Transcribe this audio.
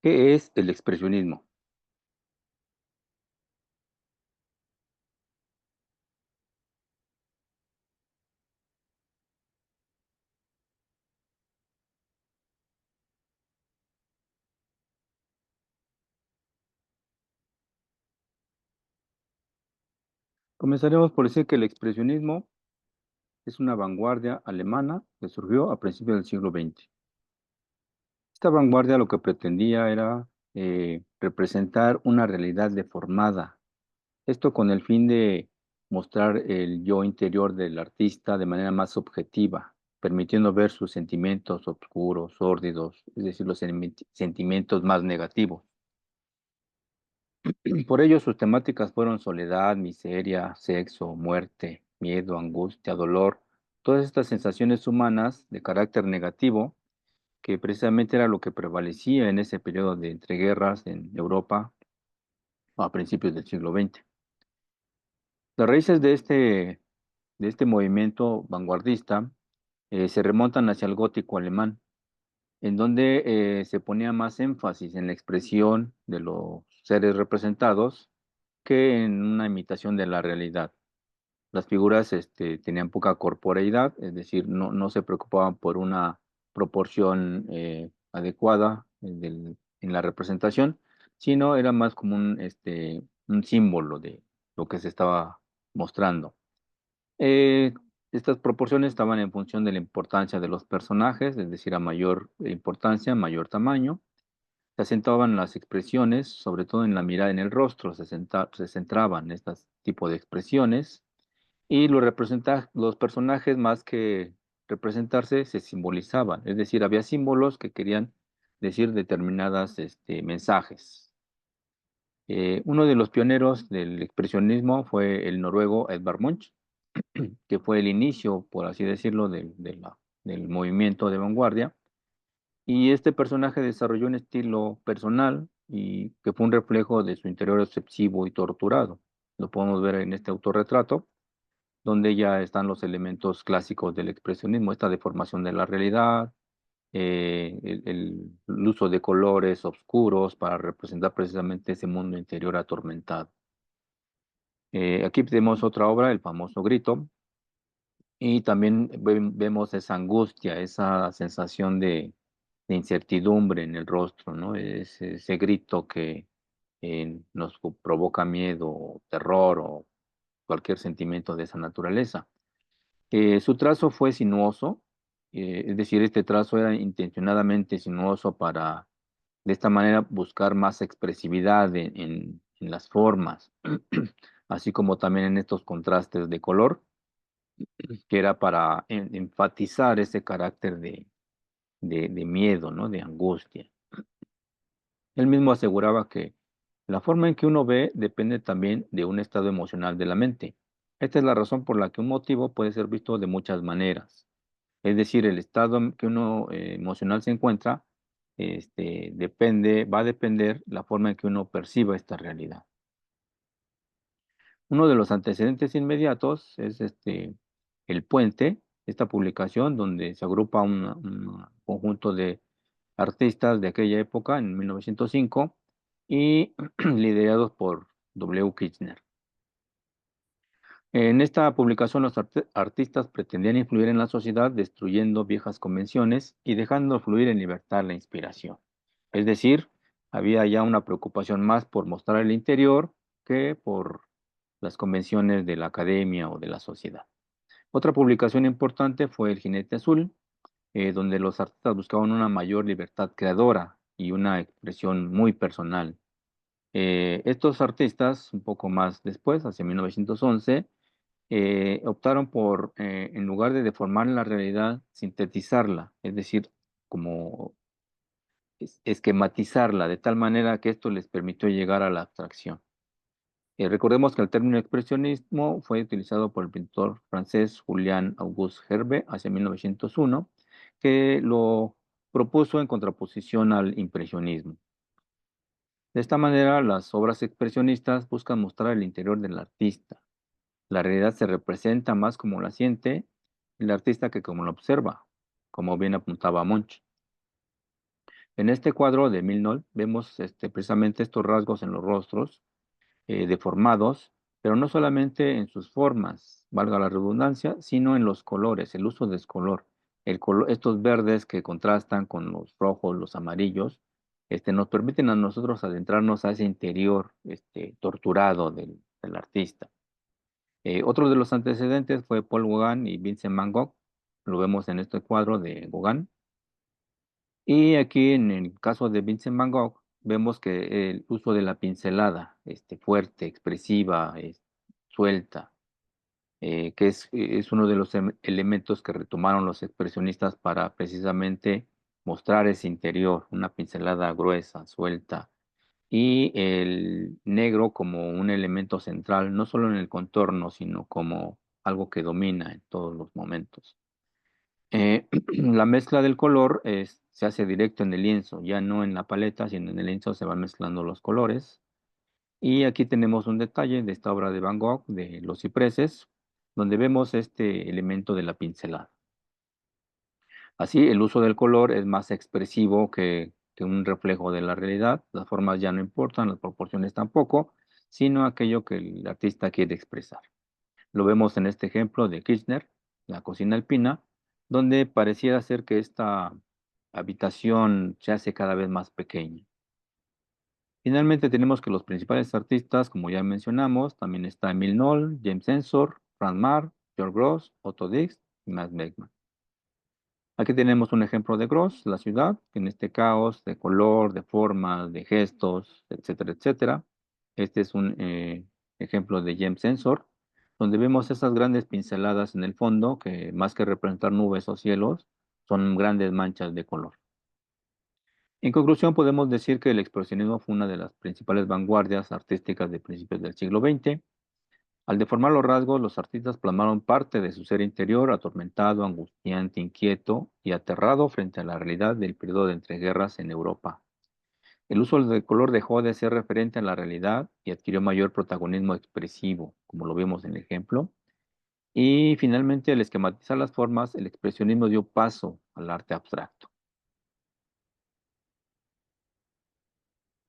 ¿Qué es el expresionismo? Comenzaremos por decir que el expresionismo es una vanguardia alemana que surgió a principios del siglo XX. Esta vanguardia lo que pretendía era representar una realidad deformada, esto con el fin de mostrar el yo interior del artista de manera más objetiva, permitiendo ver sus sentimientos oscuros, sórdidos, es decir, los sentimientos más negativos. Por ello, sus temáticas fueron soledad, miseria, sexo, muerte, miedo, angustia, dolor, todas estas sensaciones humanas de carácter negativo, que precisamente era lo que prevalecía en ese periodo de entreguerras en Europa a principios del siglo XX. Las raíces de este movimiento vanguardista se remontan hacia el gótico alemán, en donde se ponía más énfasis en la expresión de los seres representados que en una imitación de la realidad. Las figuras tenían poca corporeidad, es decir, no se preocupaban por una proporción adecuada en la representación, sino era más como un símbolo de lo que se estaba mostrando. Eh, Estas proporciones estaban en función de la importancia de los personajes, es decir, a mayor importancia, mayor tamaño. Se acentuaban las expresiones, sobre todo en la mirada, en el rostro, se centraban estos tipos de expresiones y los personajes, más que representarse, se simbolizaban. Es decir, había símbolos que querían decir determinadas mensajes. Uno de los pioneros del expresionismo fue el noruego Edvard Munch, que fue el inicio, por así decirlo, del movimiento de vanguardia. Y este personaje desarrolló un estilo personal y que fue un reflejo de su interior obsesivo y torturado. Lo podemos ver en este autorretrato, donde ya están los elementos clásicos del expresionismo, esta deformación de la realidad, el uso de colores oscuros para representar precisamente ese mundo interior atormentado. Aquí tenemos otra obra, el famoso Grito, y también vemos esa angustia, esa sensación de incertidumbre en el rostro, ¿no? Ese grito que nos provoca miedo, terror o cualquier sentimiento de esa naturaleza. Su trazo fue sinuoso, es decir, este trazo era intencionadamente sinuoso para, de esta manera, buscar más expresividad en las formas, así como también en estos contrastes de color, que era para enfatizar ese carácter de miedo, ¿no? De angustia. Él mismo aseguraba que la forma en que uno ve depende también de un estado emocional de la mente. Esta es la razón por la que un motivo puede ser visto de muchas maneras. Es decir, el estado en que uno emocional se encuentra, va a depender la forma en que uno perciba esta realidad. Uno de los antecedentes inmediatos es El Puente, esta publicación donde se agrupa un conjunto de artistas de aquella época, en 1905, y liderados por W. Kirchner. En esta publicación los artistas pretendían influir en la sociedad destruyendo viejas convenciones y dejando fluir en libertad la inspiración. Es decir, había ya una preocupación más por mostrar el interior que por las convenciones de la academia o de la sociedad. Otra publicación importante fue El Jinete Azul, donde los artistas buscaban una mayor libertad creadora y una expresión muy personal. Estos artistas, un poco más después, hacia 1911, optaron por, en lugar de deformar la realidad, sintetizarla, es decir, como esquematizarla, de tal manera que esto les permitió llegar a la abstracción. Recordemos que el término expresionismo fue utilizado por el pintor francés Julian Auguste Hervé hacia 1901, que lo propuso en contraposición al impresionismo. De esta manera, las obras expresionistas buscan mostrar el interior del artista. La realidad se representa más como la siente el artista que como la observa, como bien apuntaba Munch. En este cuadro de Milnol vemos precisamente estos rasgos en los rostros deformados, pero no solamente en sus formas, valga la redundancia, sino en los colores, el uso de color. Estos verdes que contrastan con los rojos, los amarillos, nos permiten a nosotros adentrarnos a ese interior torturado del artista. Otro de los antecedentes fue Paul Gauguin y Vincent Van Gogh. Lo vemos en este cuadro de Gauguin. Y aquí en el caso de Vincent Van Gogh, vemos que el uso de la pincelada, fuerte, expresiva, suelta, que es uno de los elementos que retomaron los expresionistas para precisamente mostrar ese interior, una pincelada gruesa, suelta, y el negro como un elemento central, no solo en el contorno, sino como algo que domina en todos los momentos. La mezcla del color se hace directo en el lienzo, ya no en la paleta, sino en el lienzo se van mezclando los colores. Y aquí tenemos un detalle de esta obra de Van Gogh, de Los cipreses, donde vemos este elemento de la pincelada. Así, el uso del color es más expresivo que un reflejo de la realidad. Las formas ya no importan, las proporciones tampoco, sino aquello que el artista quiere expresar. Lo vemos en este ejemplo de Kirchner, la cocina alpina, donde pareciera ser que esta habitación se hace cada vez más pequeña. Finalmente tenemos que los principales artistas, como ya mencionamos, también está Emil Noll, James Ensor, Franz Marc, George Grosz, Otto Dix y Max Beckmann. Aquí tenemos un ejemplo de Grosz, la ciudad, en este caos de color, de formas, de gestos, etcétera, etcétera. Este es un ejemplo de James Ensor, donde vemos esas grandes pinceladas en el fondo que más que representar nubes o cielos, son grandes manchas de color. En conclusión, podemos decir que el expresionismo fue una de las principales vanguardias artísticas de principios del siglo XX. Al deformar los rasgos, los artistas plasmaron parte de su ser interior, atormentado, angustiante, inquieto y aterrado frente a la realidad del periodo de entreguerras en Europa. El uso del color dejó de ser referente a la realidad y adquirió mayor protagonismo expresivo, como lo vimos en el ejemplo. Y finalmente, al esquematizar las formas, el expresionismo dio paso al arte abstracto.